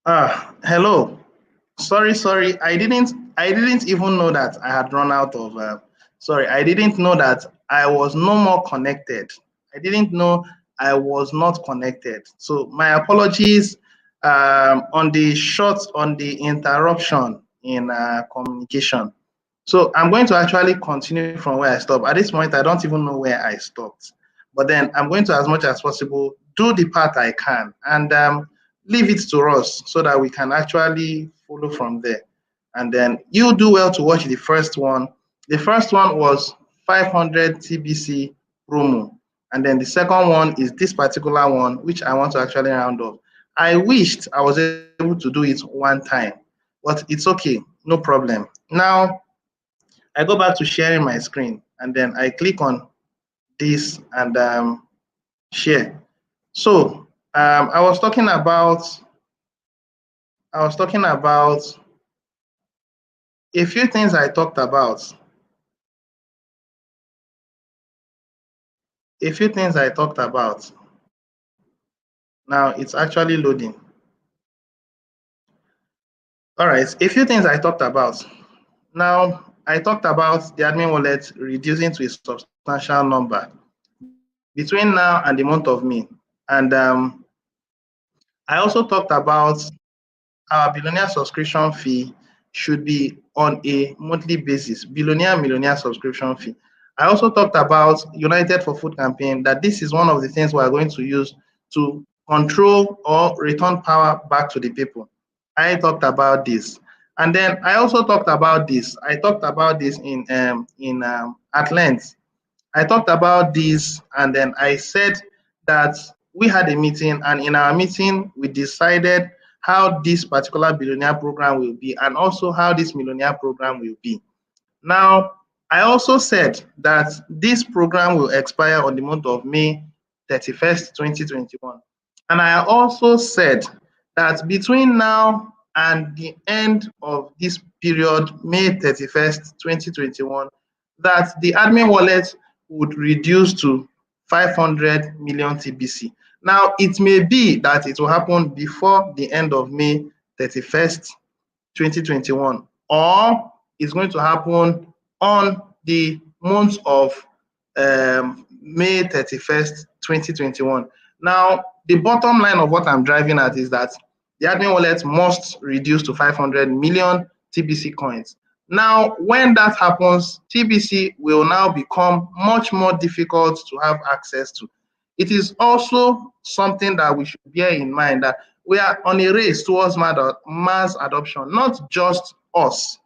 Hello. Sorry. I didn't even know that I had run out of. Sorry, I didn't know that I was no more connected. I didn't know I was not connected. So my apologies on the interruption in communication. So I'm going to actually continue from where I stopped. At this point, I don't even know where I stopped. But then I'm going to, as much as possible, do the part I can and leave it to us so that we can actually follow from there. And then you do well to watch the first one. The first one was 500 TBC promo. And then the second one is this particular one, which I want to actually round off. I wished I was able to do it one time, but it's okay, no problem. Now, I go back to sharing my screen and then I click on this and share. So I was talking about a few things I talked about. A few things I talked about. Now it's actually loading. All right, a few things I talked about. Now I talked about the admin wallet reducing to a substantial number between now and the month of May. And I also talked about our billionaire subscription fee should be on a monthly basis, millionaire subscription fee. I also talked about United for Food campaign, that this is one of the things we are going to use to control or return power back to the people. I talked about this. And then I also talked about this. I talked about this at length. I talked about this and then I said that we had a meeting, and in our meeting, we decided how this particular billionaire program will be and also how this millionaire program will be. Now, I also said that this program will expire on the month of May 31st, 2021. And I also said that between now and the end of this period, May 31st, 2021, that the admin wallet would reduce to 500 million TBC. Now, it may be that it will happen before the end of May 31st, 2021, or it's going to happen on the month of May 31st, 2021. Now, the bottom line of what I'm driving at is that the admin wallet must reduce to 500 million TBC coins. Now, when that happens, TBC will now become much more difficult to have access to. It is also something that we should bear in mind that we are on a race towards mass adoption, not just us.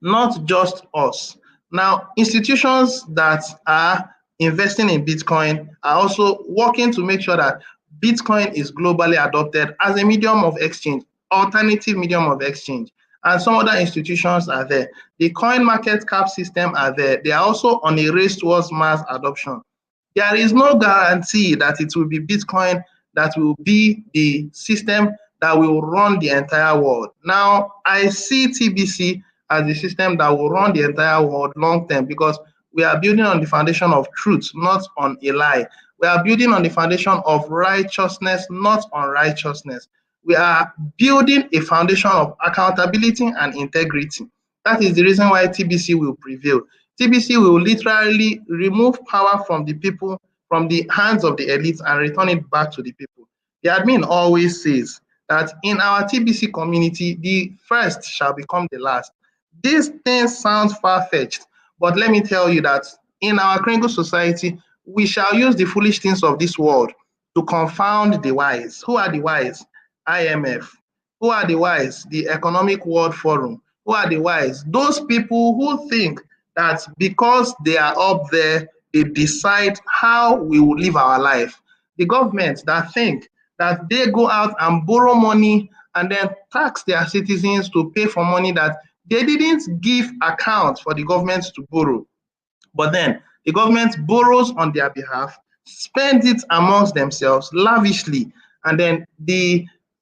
Not just us. Now, institutions that are investing in Bitcoin are also working to make sure that Bitcoin is globally adopted as a medium of exchange, alternative medium of exchange. And some other institutions are there. The coin market cap system are there. They are also on a race towards mass adoption. There is no guarantee that it will be Bitcoin that will be the system that will run the entire world. Now, I see TBC as the system that will run the entire world long term because we are building on the foundation of truth, not on a lie. We are building on the foundation of righteousness, not unrighteousness. We are building a foundation of accountability and integrity. That is the reason why TBC will prevail. TBC will literally remove power from the people, from the hands of the elites, and return it back to the people. The admin always says that in our TBC community, the first shall become the last. This thing sounds far-fetched, but let me tell you that in our Kringle society, we shall use the foolish things of this world to confound the wise. Who are the wise? IMF. Who are the wise? The Economic World Forum. Who are the wise? Those people who think that because they are up there, they decide how we will live our life. The governments that think that they go out and borrow money and then tax their citizens to pay for money that they didn't give account for the government to borrow. But then the government borrows on their behalf, spends it amongst themselves lavishly, and then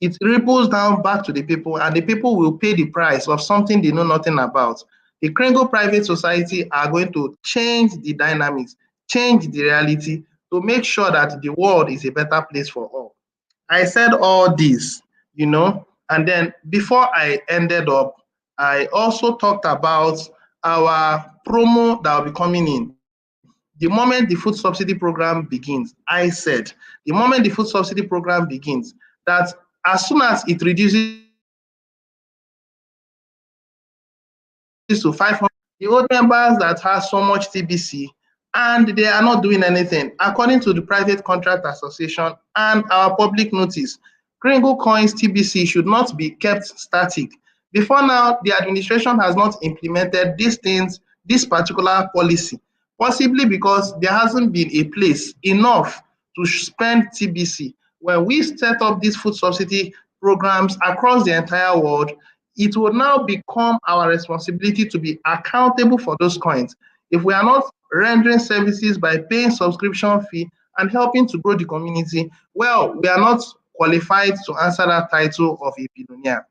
it ripples down back to the people, and the people will pay the price of something they know nothing about. The Kringle Private Society are going to change the dynamics, change the reality to make sure that the world is a better place for all. I said all this, And then before I ended up, I also talked about our promo that will be coming in. The moment the food subsidy program begins, I said, the moment the food subsidy program begins, that as soon as it reduces to 500, the old members that have so much TBC and they are not doing anything, according to the Private Contract Association and our public notice, Kringle Coins TBC should not be kept static. Before now, the administration has not implemented these things, this particular policy, possibly because there hasn't been a place enough to spend TBC. When we set up these food subsidy programs across the entire world, it will now become our responsibility to be accountable for those coins. If we are not rendering services by paying subscription fee and helping to grow the community, well, we are not qualified to answer that title of a billionaire.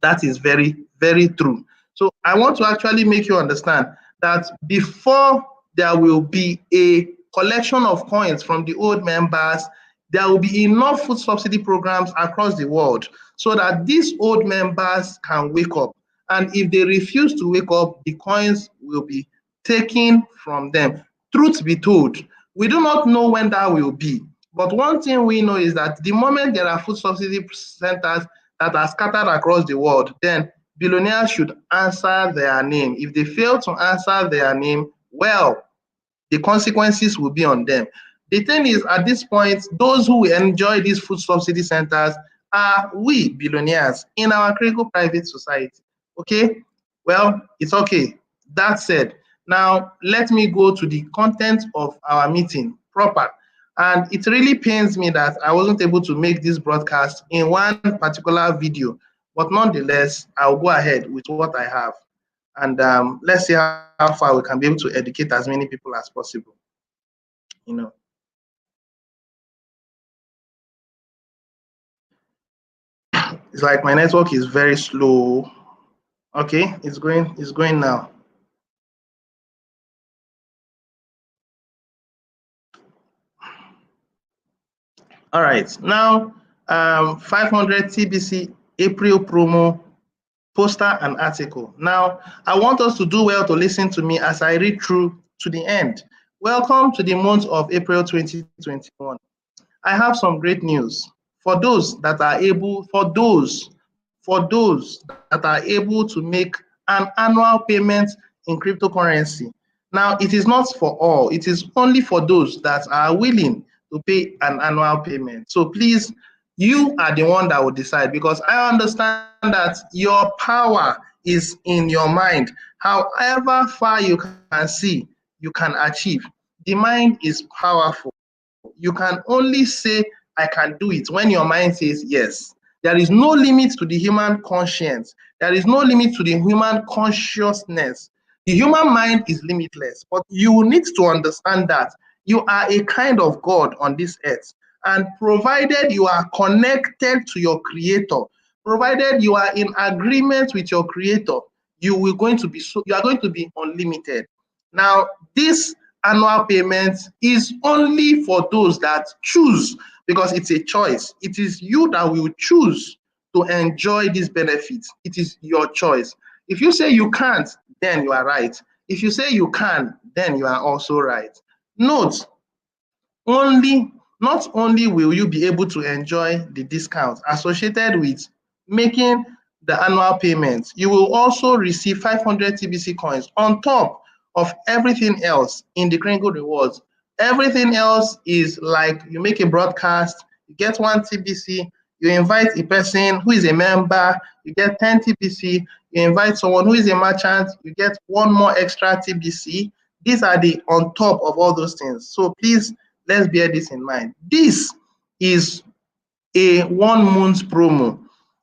That is very, very true. So I want to actually make you understand that before there will be a collection of coins from the old members, there will be enough food subsidy programs across the world so that these old members can wake up. And if they refuse to wake up, the coins will be taken from them. Truth be told, we do not know when that will be. But one thing we know is that the moment there are food subsidy centers that are scattered across the world, then billionaires should answer their name. If they fail to answer their name, well, the consequences will be on them. The thing is, at this point, those who enjoy these food subsidy centers are we billionaires in our critical private society. Okay? Well, it's okay. That said, now let me go to the content of our meeting proper. And it really pains me that I wasn't able to make this broadcast in one particular video, but nonetheless, I'll go ahead with what I have. And let's see how far we can be able to educate as many people as possible. You know. It's like my network is very slow. Okay, it's going now. All right, now 500 TBC April promo poster and article. Now, I want us to do well to listen to me as I read through to the end. Welcome to the month of April 2021. I have some great news for those that are able, that are able to make an annual payment in cryptocurrency. Now, it is not for all, it is only for those that are willing to pay an annual payment. So please, you are the one that will decide, because I understand that your power is in your mind. However far you can see, you can achieve. The mind is powerful. You can only say, I can do it, when your mind says yes. There is no limit to the human conscience. There is no limit to the human consciousness. The human mind is limitless, but you need to understand that you are a kind of God on this earth. And provided you are connected to your creator, provided you are in agreement with your creator, you are going to be unlimited. Now, this annual payment is only for those that choose, because it's a choice. It is you that will choose to enjoy these benefits. It is your choice. If you say you can't, then you are right. If you say you can, then you are also right. Note, not only will you be able to enjoy the discount associated with making the annual payment, you will also receive 500 TBC coins on top of everything else in the Kringle Rewards. Everything else is like you make a broadcast, you get 1 TBC, you invite a person who is a member, you get 10 TBC, you invite someone who is a merchant, you get 1 more extra TBC. These are the on top of all those things. So please, let's bear this in mind. This is a 1 month promo.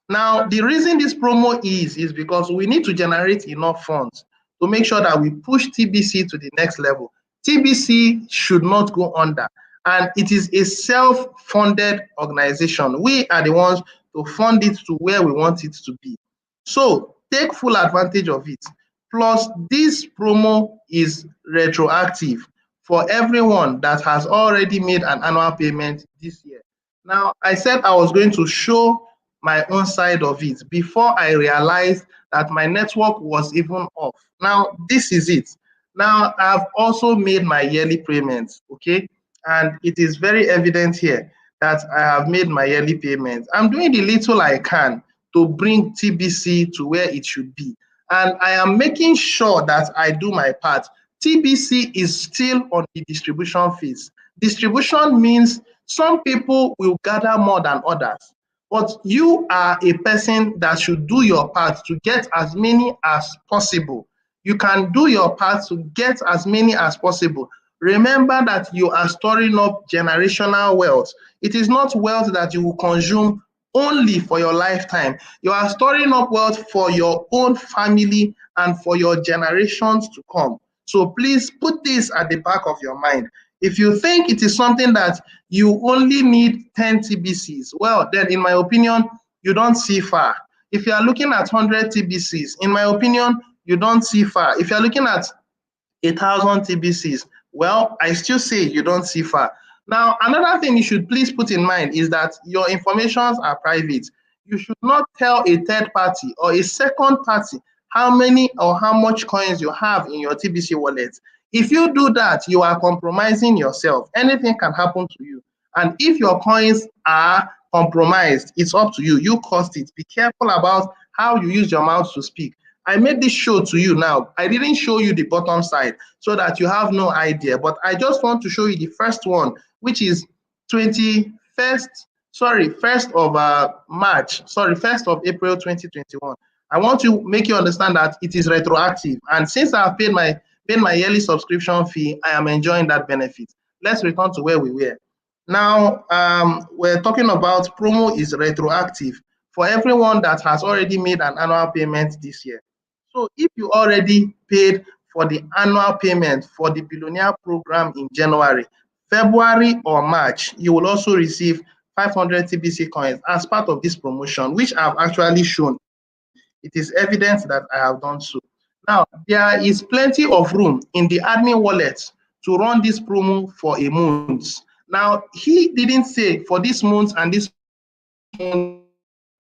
Now, the reason this promo is because we need to generate enough funds to make sure that we push TBC to the next level. TBC should not go under, and it is a self-funded organization. We are the ones to fund it to where we want it to be. So take full advantage of it. Plus, this promo is retroactive for everyone that has already made an annual payment this year. Now, I said I was going to show my own side of it before I realized that my network was even off. Now, this is it. Now, I've also made my yearly payments, okay? And it is very evident here that I have made my yearly payments. I'm doing the little I can to bring TBC to where it should be. And I am making sure that I do my part. TBC is still on the distribution phase. Distribution means some people will gather more than others, but you are a person that should do your part to get as many as possible. You can do your part to get as many as possible. Remember that you are storing up generational wealth. It is not wealth that you will consume only for your lifetime. You are storing up wealth for your own family and for your generations to come. So please put this at the back of your mind. If you think it is something that you only need 10 TBCs, well, then in my opinion, you don't see far. If you are looking at 100 TBCs, in my opinion, you don't see far. If you're looking at 1,000 TBCs, well, I still say you don't see far. Now, another thing you should please put in mind is that your informations are private. You should not tell a third party or a second party how many or how much coins you have in your TBC wallet. If you do that, you are compromising yourself. Anything can happen to you. And if your coins are compromised, it's up to you. You caused it. Be careful about how you use your mouth to speak. I made this show to you now. I didn't show you the bottom side so that you have no idea, but I just want to show you the first one, which is 21st, sorry, 1st of March, sorry, 1st of April 2021. I want to make you understand that it is retroactive. And since I've paid my yearly subscription fee, I am enjoying that benefit. Let's return to where we were. Now, we're talking about promo is retroactive for everyone that has already made an annual payment this year. So if you already paid for the annual payment for the Billionaire program in January, February, or March, you will also receive 500 TBC coins as part of this promotion, which I've actually shown. It is evident that I have done so. Now, there is plenty of room in the admin wallet to run this promo for a month. Now, he didn't say for this month and this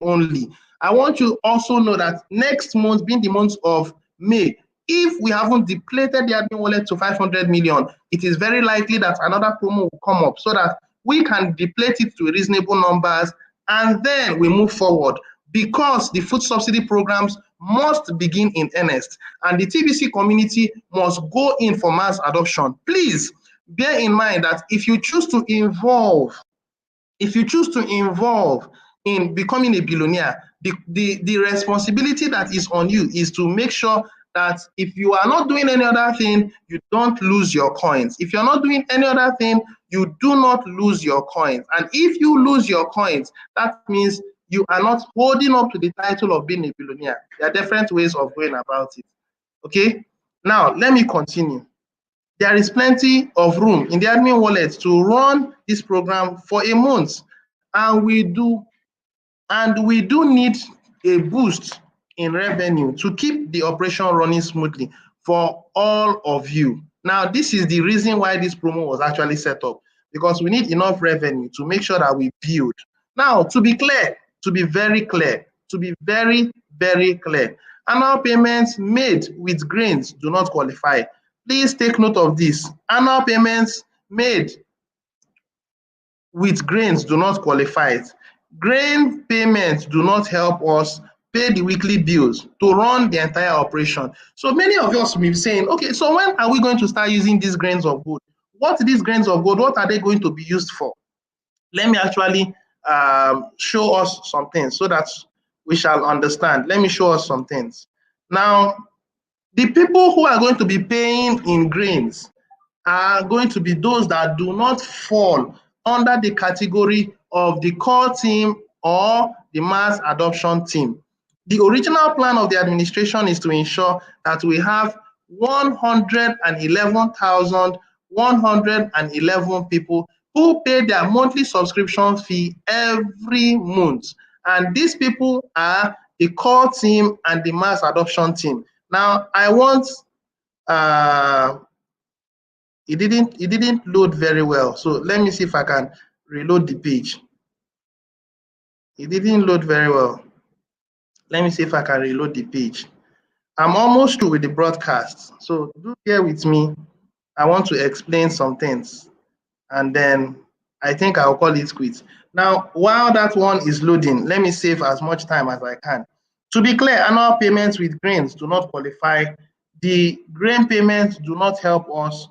only. I want you also know that next month, being the month of May, if we haven't depleted the admin wallet to 500 million, it is very likely that another promo will come up so that we can deplete it to reasonable numbers and then we move forward, because the food subsidy programs must begin in earnest and the TBC community must go in for mass adoption. Please bear in mind that if you choose to involve in becoming a billionaire, the responsibility that is on you is to make sure that if you are not doing any other thing, you don't lose your coins. If you're not doing any other thing, you do not lose your coins. And if you lose your coins, that means you are not holding up to the title of being a billionaire. There are different ways of going about it. Okay? Now, let me continue. There is plenty of room in the admin wallet to run this program for a month, and we do need a boost in revenue to keep the operation running smoothly for all of you. Now, this is the reason why this promo was actually set up, because we need enough revenue to make sure that we build. Now, to be clear, to be very clear, annual payments made with grains do not qualify. Please take note of this. Annual payments made with grains do not qualify. Grain payments do not help us pay the weekly bills to run the entire operation. So many of us will be saying, okay, so when are we going to start using these grains of gold? What are these grains of gold? What are they going to be used for? Let me actually show us some things so that we shall understand. Let me show us some things. Now, the people who are going to be paying in grains are going to be those that do not fall under the category of the core team or the mass adoption team. The original plan of the administration is to ensure that we have 111,111 people who pay their monthly subscription fee every month. And these people are the core team and the mass adoption team. Now, I want it didn't load very well. So let me see if I can reload the page. It didn't load very well. Let me see if I can reload the page. I'm almost through with the broadcast, so do bear with me. I want to explain some things, and then I think I'll call it quits. Now, while that one is loading, let me save as much time as I can. To be clear, annual payments with grains do not qualify. The grain payments do not help us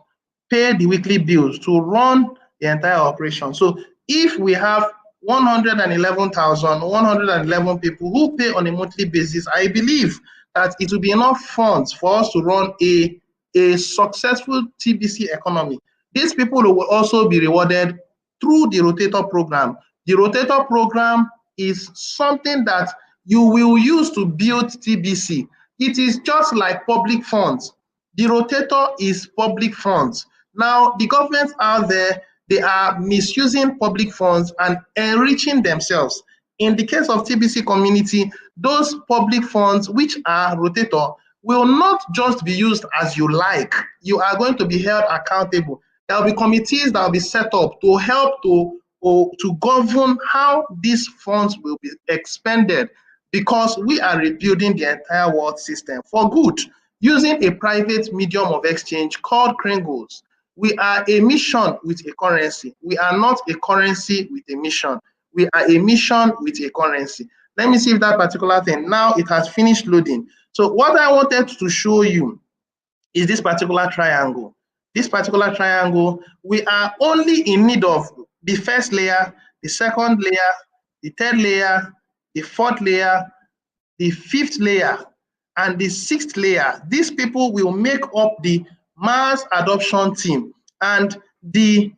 pay the weekly bills to run the entire operation. So if we have 111,111 people who pay on a monthly basis, I believe that it will be enough funds for us to run a successful TBC economy. These people will also be rewarded through the rotator program. The rotator program is something that you will use to build TBC. It is just like public funds. The rotator is public funds. Now, the governments out there, they are misusing public funds and enriching themselves. In the case of TBC community, those public funds, which are rotator, will not just be used as you like. You are going to be held accountable. There will be committees that will be set up to help to govern how these funds will be expended, because we are rebuilding the entire world system for good using a private medium of exchange called Kringles. We are a mission with a currency. We are not a currency with a mission. We are a mission with a currency. Let me see if that particular thing, now it has finished loading. So what I wanted to show you is this particular triangle. This particular triangle, we are only in need of the first layer, the second layer, the third layer, the fourth layer, the fifth layer, and the sixth layer. These people will make up the mass adoption team, and the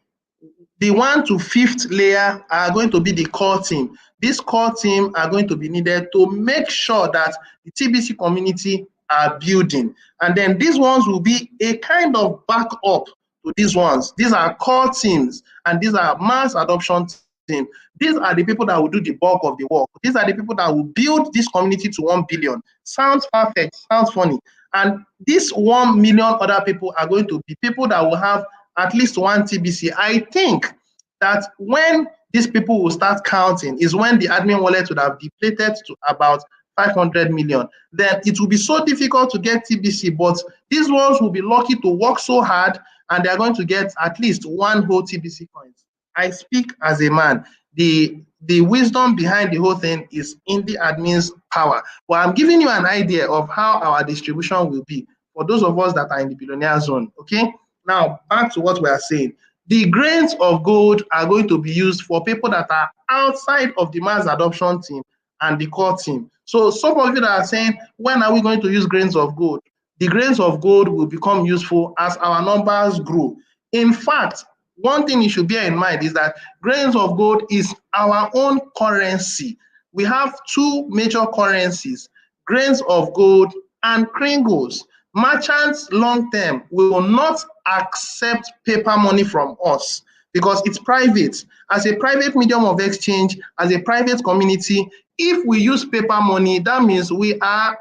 1 to 5th layer are going to be the core team. This core team are going to be needed to make sure that the TBC community are building. And then these ones will be a kind of backup to these ones. These are core teams, and these are mass adoption team. These are the people that will do the bulk of the work. These are the people that will build this community to 1 billion. Sounds perfect, sounds funny. And these 1 million other people are going to be people that will have at least one TBC. I think that when these people will start counting is when the admin wallet would have depleted to about 500 million. Then it will be so difficult to get TBC, but these ones will be lucky to work so hard, and they're going to get at least one whole TBC coins. I speak as a man. The wisdom behind the whole thing is in the admin's power. But I'm giving you an idea of how our distribution will be for those of us that are in the billionaire zone. Okay. Now, back to what we are saying. The grains of gold are going to be used for people that are outside of the mass adoption team and the core team. So some of you that are saying, when are we going to use grains of gold? The grains of gold will become useful as our numbers grow. In fact, one thing you should bear in mind is that grains of gold is our own currency. We have two major currencies, grains of gold and Kringles. Merchants long term will not accept paper money from us because it's private. As a private medium of exchange, as a private community, if we use paper money, that means we are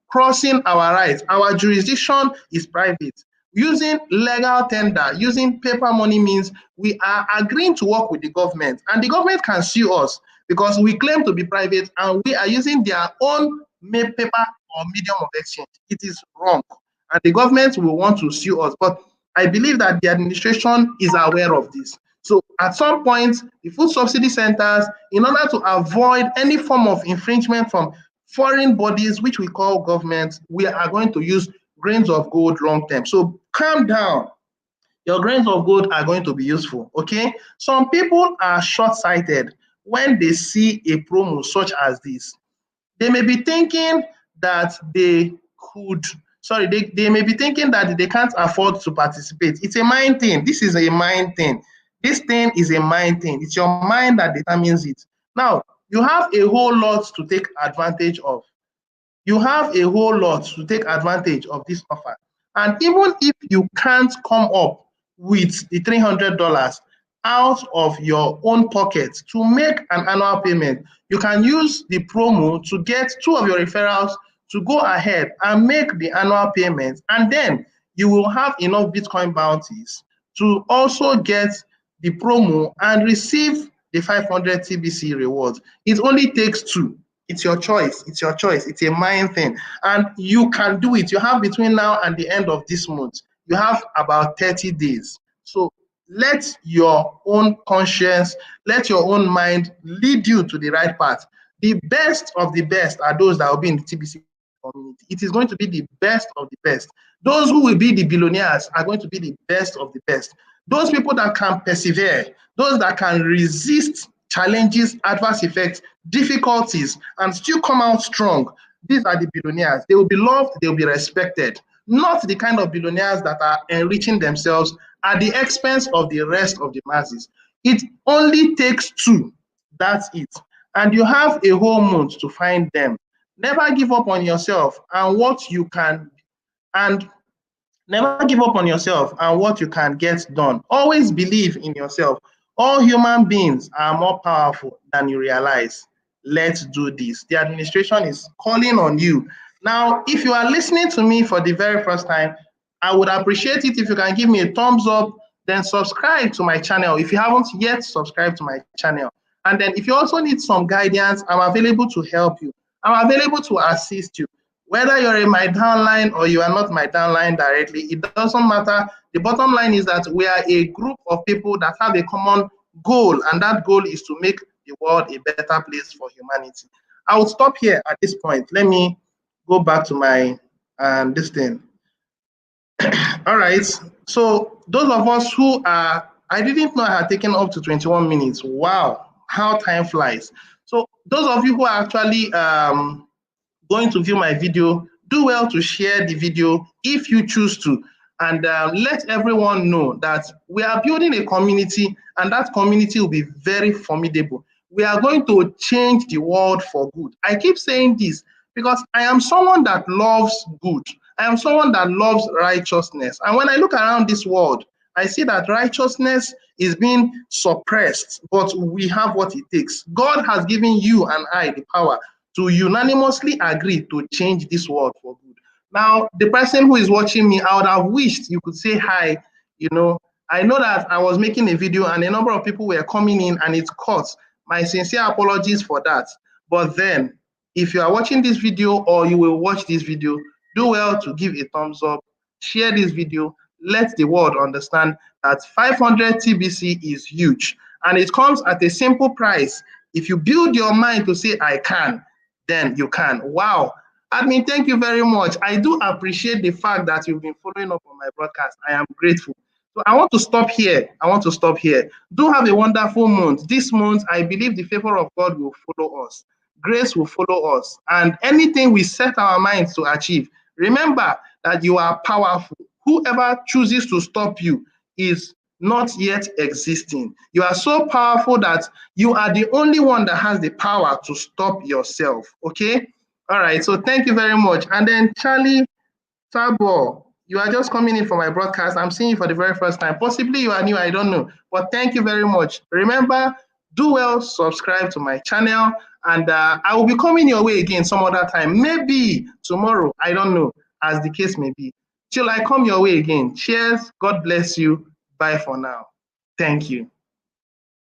crossing our rights. Our jurisdiction is private. Using legal tender, using paper money means we are agreeing to work with the government, and the government can sue us because we claim to be private and we are using their own paper or medium of exchange. It is wrong, and the government will want to sue us. But I believe that the administration is aware of this. So at some point, the food subsidy centers, in order to avoid any form of infringement from foreign bodies, which we call governments, we are going to use grains of gold long term. So calm down. Your grains of gold are going to be useful, okay? Some people are short-sighted when they see a promo such as this. They may be thinking that they may be thinking that they can't afford to participate. It's a mind thing. This is a mind thing. This thing is a mind thing. It's your mind that determines it. Now, you have a whole lot to take advantage of. You have a whole lot to take advantage of this offer. And even if you can't come up with the $300 out of your own pocket to make an annual payment, you can use the promo to get 2 of your referrals to go ahead and make the annual payment. And then you will have enough Bitcoin bounties to also get the promo and receive the 500 TBC rewards. It only takes 2. It's your choice. It's your choice. It's a mind thing. And you can do it. You have between now and the end of this month, you have about 30 days. So let your own conscience, let your own mind lead you to the right path. The best of the best are those that will be in the TBC community. It is going to be the best of the best. Those who will be the billionaires are going to be the best of the best. Those people that can persevere, those that can resist challenges, adverse effects, difficulties, and still come out strong, these are the billionaires. They will be loved, they will be respected, not the kind of billionaires that are enriching themselves at the expense of the rest of the masses. It only takes 2. That's it. And you have a whole month to find them. Never give up on yourself and what you can, and never give up on yourself and what you can get done. Always believe in yourself. All human beings are more powerful than you realize. Let's do this. The administration is calling on you. Now, if you are listening to me for the very first time, I would appreciate it if you can give me a thumbs up, then subscribe to my channel if you haven't yet subscribed to my channel. And then if you also need some guidance, I'm available to help you. I'm available to assist you. Whether you're in my downline or you are not my downline directly, it doesn't matter. The bottom line is that we are a group of people that have a common goal, and that goal is to make the world a better place for humanity. I will stop here at this point. Let me go back to my this thing. All right. So those of us who are, I didn't know I had taken up to 21 minutes. Wow, how time flies. So those of you who are actually going to view my video, do well to share the video if you choose to, and let everyone know that we are building a community, and that community will be very formidable. We are going to change the world for good. I keep saying this because I am someone that loves good. I am someone that loves righteousness. And when I look around this world, I see that righteousness is being suppressed, but we have what it takes. God has given you and I the power to unanimously agree to change this world for good. Now, the person who is watching me, I would have wished you could say hi. I know that I was making a video and a number of people were coming in and it cut. My sincere apologies for that. But then, if you are watching this video or you will watch this video, do well to give a thumbs up, share this video, let the world understand that 500 TBC is huge and it comes at a simple price. If you build your mind to say, I can, then you can. Wow. Admin, thank you very much. I do appreciate the fact that you've been following up on my broadcast. I am grateful. So I want to stop here. Do have a wonderful month. This month, I believe the favor of God will follow us. Grace will follow us. And anything we set our minds to achieve, remember that you are powerful. Whoever chooses to stop you is not yet existing. You are so powerful that you are the only one that has the power to stop yourself. Okay? All right. So thank you very much. And then Charlie Tabo, you are just coming in for my broadcast. I'm seeing you for the very first time. Possibly you are new, I don't know. But thank you very much. Remember, do well, subscribe to my channel, and I will be coming your way again some other time. Maybe tomorrow, I don't know, as the case may be. Till I come your way again. Cheers. God bless you. Bye for now. Thank you.